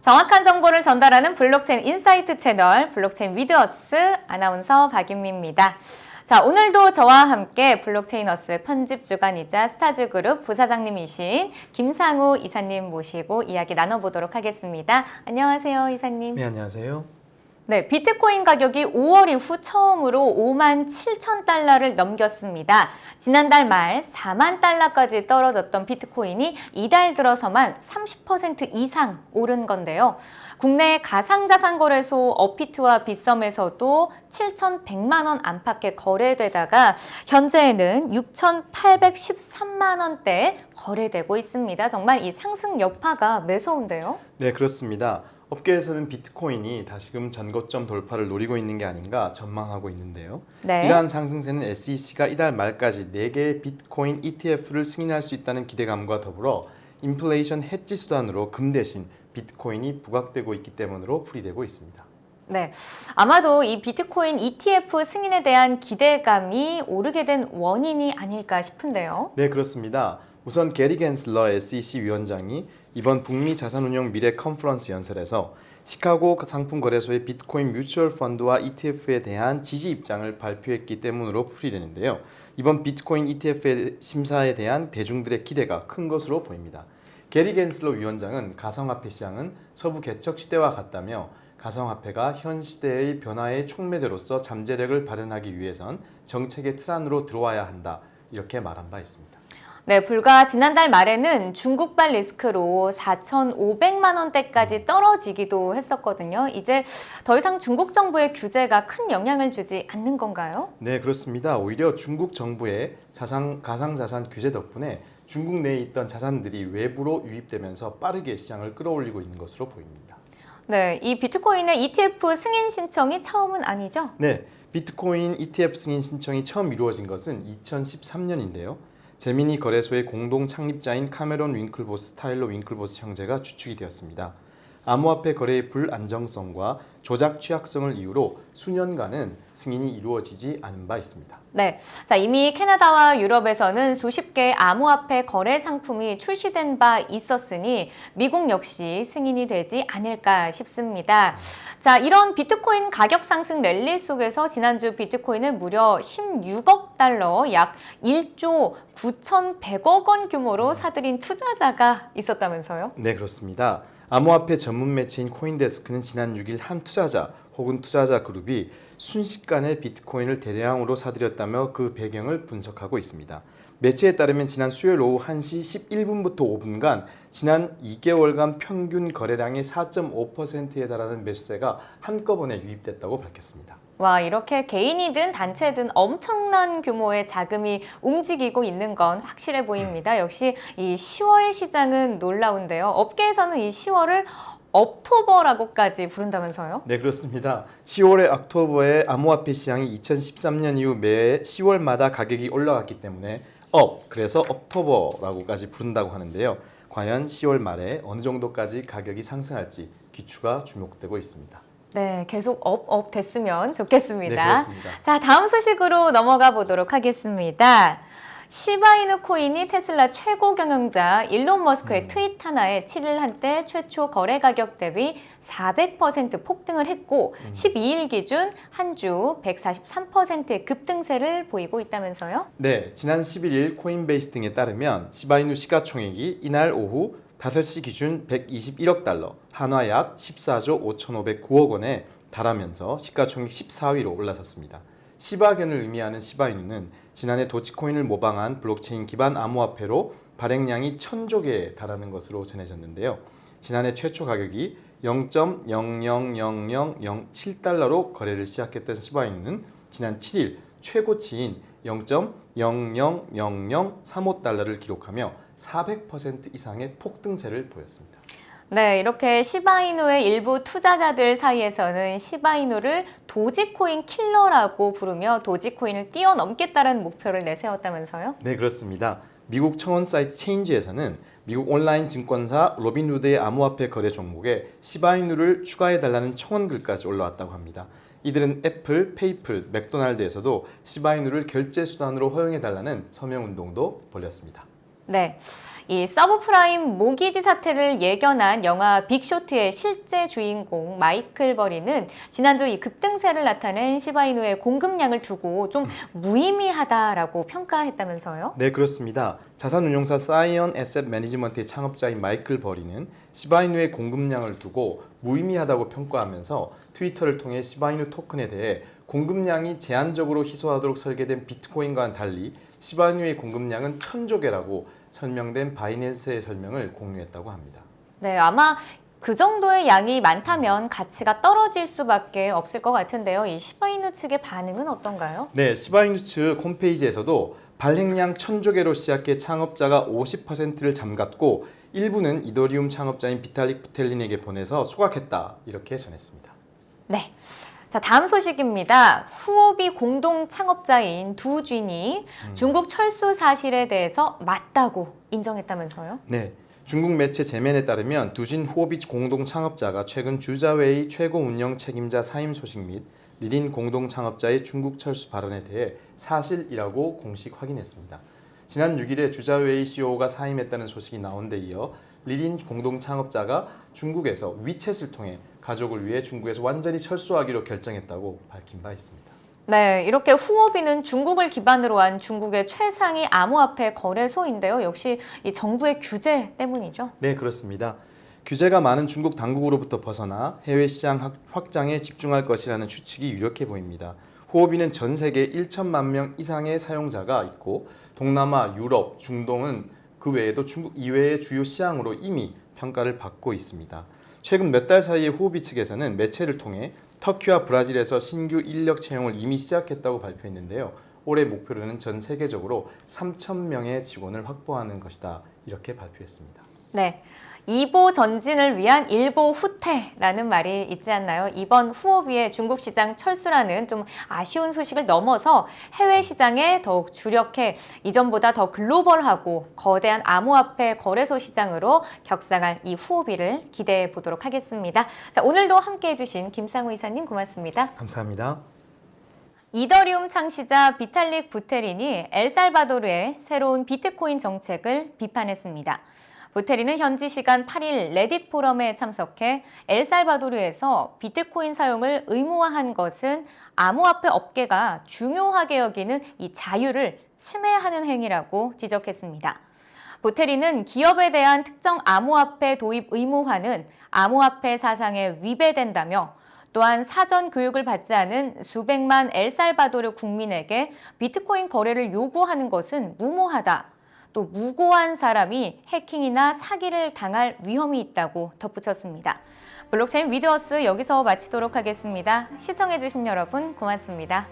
정확한 정보를 전달하는 블록체인 인사이트 채널 블록체인 위드어스 아나운서 박윤미입니다. 자, 오늘도 저와 함께 블록체인어스 편집주간이자 스타즈그룹 부사장님이신 김상우 이사님 모시고 이야기 나눠보도록 하겠습니다. 안녕하세요, 이사님. 네, 안녕하세요. 네, 비트코인 가격이 5월 이후 처음으로 5만 7천 달러를 넘겼습니다. 지난달 말 4만 달러까지 떨어졌던 비트코인이 이달 들어서만 30% 이상 오른 건데요. 국내 가상자산거래소 업비트와 빗썸에서도 7,100만 원 안팎의 거래되다가 현재는 6,813만 원대 거래되고 있습니다. 정말 이 상승 여파가 매서운데요. 네, 그렇습니다. 업계에서는 비트코인이 다시금 전고점 돌파를 노리고 있는 게 아닌가 전망하고 있는데요. 네. 이러한 상승세는 SEC가 이달 말까지 4개의 비트코인 ETF를 승인할 수 있다는 기대감과 더불어 인플레이션 해지 수단으로 금 대신 비트코인이 부각되고 있기 때문으로 풀이되고 있습니다. 네, 아마도 이 비트코인 ETF 승인에 대한 기대감이 오르게 된 원인이 아닐까 싶은데요. 네, 그렇습니다. 우선 게리 겐슬러 SEC 위원장이 이번 북미 자산운용 미래 컨퍼런스 연설에서 시카고 상품거래소의 비트코인 뮤추얼 펀드와 ETF에 대한 지지 입장을 발표했기 때문으로 풀이되는데요. 이번 비트코인 ETF 심사에 대한 대중들의 기대가 큰 것으로 보입니다. 게리 겐슬러 위원장은 가상화폐 시장은 서부 개척 시대와 같다며 가상화폐가 현 시대의 변화의 촉매제로서 잠재력을 발현하기 위해선 정책의 틀 안으로 들어와야 한다, 이렇게 말한 바 있습니다. 네, 불과 지난달 말에는 중국발 리스크로 4,500만 원대까지 떨어지기도 했었거든요. 이제 더 이상 중국 정부의 규제가 큰 영향을 주지 않는 건가요? 네, 그렇습니다. 오히려 중국 정부의 가상자산 규제 덕분에 중국 내에 있던 자산들이 외부로 유입되면서 빠르게 시장을 끌어올리고 있는 것으로 보입니다. 네, 이 비트코인의 ETF 승인 신청이 처음은 아니죠? 네, 비트코인 ETF 승인 신청이 처음 이루어진 것은 2013년인데요. 제미니 거래소의 공동 창립자인 카메론 윙클보스, 타일러 윙클보스 형제가 주축이 되었습니다. 암호화폐 거래의 불안정성과 조작 취약성을 이유로 수년간은 승인이 이루어지지 않은 바 있습니다. 네, 자, 이미 캐나다와 유럽에서는 수십 개의 암호화폐 거래 상품이 출시된 바 있었으니 미국 역시 승인이 되지 않을까 싶습니다. 자, 이런 비트코인 가격 상승 랠리 속에서 지난주 비트코인을 무려 16억 달러, 약 1조 9,100억 원 규모로 사들인 투자자가 있었다면서요? 네, 그렇습니다. 암호화폐 전문 매체인 코인데스크는 지난 6일 한 투자자 혹은 투자자 그룹이 순식간에 비트코인을 대량으로 사들였다며 그 배경을 분석하고 있습니다. 매체에 따르면 지난 수요일 오후 1시 11분부터 5분간 지난 2개월간 평균 거래량의 4.5%에 달하는 매수세가 한꺼번에 유입됐다고 밝혔습니다. 와, 이렇게 개인이든 단체든 엄청난 규모의 자금이 움직이고 있는 건 확실해 보입니다. 역시 이 10월 시장은 놀라운데요. 업계에서는 이 10월을 업토버라고까지 부른다면서요? 네, 그렇습니다. 10월에 억토버에 암호화폐 시장이 2013년 이후 매 10월마다 가격이 올라갔기 때문에 그래서 업토버라고까지 부른다고 하는데요. 과연 10월 말에 어느 정도까지 가격이 상승할지 귀추가 주목되고 있습니다. 네, 계속 업 됐으면 좋겠습니다. 네, 그렇습니다. 자, 다음 소식으로 넘어가 보도록 하겠습니다. 시바이누 코인이 테슬라 최고 경영자 일론 머스크의 트윗 하나에 7일 한때 최초 거래 가격 대비 400% 폭등을 했고 12일 기준 한 주 143%의 급등세를 보이고 있다면서요? 네, 지난 11일 코인베이스 등에 따르면 시바이누 시가총액이 이날 오후 5시 기준 121억 달러, 한화 약 14조 5,509억 원에 달하면서 시가총액 14위로 올라섰습니다. 시바견을 의미하는 시바이누는 지난해 도치코인을 모방한 블록체인 기반 암호화폐로 발행량이 1,000조 개에 달하는 것으로 전해졌는데요. 지난해 최초 가격이 0.000007달러로 거래를 시작했던 시바이누는 지난 7일 최고치인 0.000035달러를 기록하며 400% 이상의 폭등세를 보였습니다. 네, 이렇게 시바이누의 일부 투자자들 사이에서는 시바이누를 도지코인 킬러라고 부르며 도지코인을 뛰어넘겠다는 목표를 내세웠다면서요? 네, 그렇습니다. 미국 청원 사이트 체인지에서는 미국 온라인 증권사 로빈후드의 암호화폐 거래 종목에 시바이누를 추가해달라는 청원 글까지 올라왔다고 합니다. 이들은 애플, 페이플, 맥도날드에서도 시바이누를 결제 수단으로 허용해달라는 서명운동도 벌였습니다. 네. 이 서브프라임 모기지 사태를 예견한 영화 빅쇼트의 실제 주인공 마이클 버리는 지난주 이 급등세를 나타낸 시바이누의 공급량을 두고 좀 무의미하다라고 평가했다면서요? 네, 그렇습니다. 자산운용사 사이언 에셋 매니지먼트의 창업자인 마이클 버리는 시바이누의 공급량을 두고 무의미하다고 평가하면서 트위터를 통해 시바이누 토큰에 대해 공급량이 제한적으로 희소하도록 설계된 비트코인과는 달리 시바이누의 공급량은 1000조 개라고 설명된 바이낸스의 설명을 공유했다고 합니다. 네, 아마 그 정도의 양이 많다면 가치가 떨어질 수밖에 없을 것 같은데요. 이 시바이누 측의 반응은 어떤가요? 네, 시바이누 측 홈페이지에서도 발행량 1000조 개로 시작해 창업자가 50%를 잠갔고 일부는 이더리움 창업자인 비탈릭 부텔린에게 보내서 수락했다 이렇게 전했습니다. 네. 자, 다음 소식입니다. 후오비 공동 창업자인 두 쥔이 중국 철수 사실에 대해서 맞다고 인정했다면서요? 네, 중국 매체 제멘에 따르면 두진 후오비 공동 창업자가 최근 주자회의 최고 운영 책임자 사임 소식 및 리린 공동 창업자의 중국 철수 발언에 대해 사실이라고 공식 확인했습니다. 지난 6일에 주자회의 CEO가 사임했다는 소식이 나온 데 이어 리린 공동 창업자가 중국에서 위챗을 통해 가족을 위해 중국에서 완전히 철수하기로 결정했다고 밝힌 바 있습니다. 네, 이렇게 후오비는 중국을 기반으로 한 중국의 최상위 암호화폐 거래소인데요. 역시 이 정부의 규제 때문이죠. 네, 그렇습니다. 규제가 많은 중국 당국으로부터 벗어나 해외 시장 확장에 집중할 것이라는 추측이 유력해 보입니다. 후오비는 전 세계 1천만 명 이상의 사용자가 있고 동남아, 유럽, 중동은 그 외에도 중국 이외의 주요 시장으로 이미 평가를 받고 있습니다. 최근 몇 달 사이에 후오비 측에서는 매체를 통해 터키와 브라질에서 신규 인력 채용을 이미 시작했다고 발표했는데요. 올해 목표로는 전 세계적으로 3,000명의 직원을 확보하는 것이다. 이렇게 발표했습니다. 네. 이보 전진을 위한 일보 후퇴라는 말이 있지 않나요? 이번 후오비의 중국 시장 철수라는 좀 아쉬운 소식을 넘어서 해외 시장에 더욱 주력해 이전보다 더 글로벌하고 거대한 암호화폐 거래소 시장으로 격상할 이 후오비를 기대해 보도록 하겠습니다. 자, 오늘도 함께해 주신 김상우 이사님 고맙습니다. 감사합니다. 이더리움 창시자 비탈릭 부테린이 엘살바도르의 새로운 비트코인 정책을 비판했습니다. 부테린은 현지 시간 8일 레딧 포럼에 참석해 엘살바도르에서 비트코인 사용을 의무화한 것은 암호화폐 업계가 중요하게 여기는 이 자유를 침해하는 행위라고 지적했습니다. 부테린은 기업에 대한 특정 암호화폐 도입 의무화는 암호화폐 사상에 위배된다며 또한 사전 교육을 받지 않은 수백만 엘살바도르 국민에게 비트코인 거래를 요구하는 것은 무모하다. 또 무고한 사람이 해킹이나 사기를 당할 위험이 있다고 덧붙였습니다. 블록체인 위드어스 여기서 마치도록 하겠습니다. 시청해주신 여러분 고맙습니다.